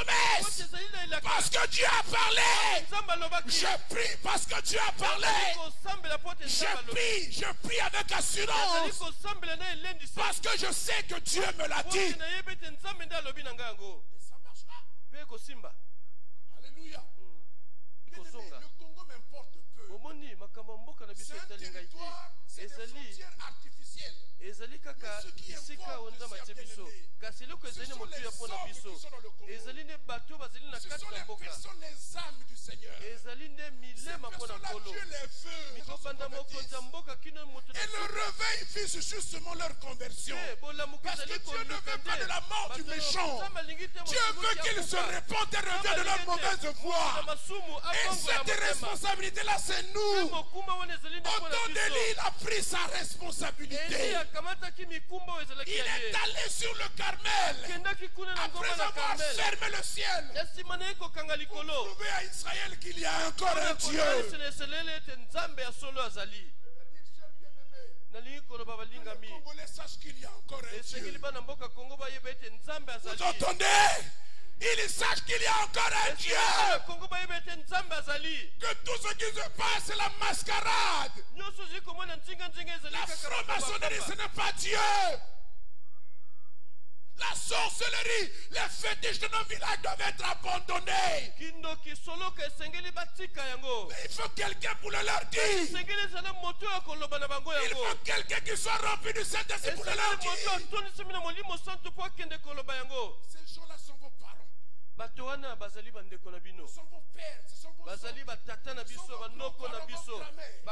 promesse. Parce que Dieu a parlé. Je prie parce que Dieu a parlé. Je prie avec assurance. Parce que je sais que Dieu me l'a dit. Et ça marchera. Alléluia. Le Congo m'importe peu. C'est un territoire, c'est des frontières artificielles. Mais ce qui importe, c'est ce sont les hommes qui sont dans le Congo. Ce sont les personnes, les âmes du Seigneur. Ces personnes-là, Dieu les veut. Et le réveil vise justement leur conversion. Parce que Dieu ne veut pas de la mort du méchant. Dieu veut qu'ils se répandent et reviennent de leur mauvaise voie. Et cette responsabilité-là, c'est nous. Autant d'Élie, il a pris sa responsabilité. Il est allé sur le Carmel après avoir fermé le ciel pour prouver à Israël qu'il y a encore un Dieu. Le Congolais sache qu'il y a encore un Dieu. Vous entendez? Il sache qu'il y a encore un Dieu. Que tout ce qui se passe, c'est la mascarade. La franc-maçonnerie, ce n'est pas Dieu. La sorcellerie, les fétiches de nos villages doivent être abandonnés. Mais il faut quelqu'un pour le leur dire. Il faut quelqu'un qui soit rempli du Saint-Esprit pour le leur dire. Ces gens-là sont vos parents. Ce sont vos pères, ce sont vos enfants. Ce sont vos grands-mères.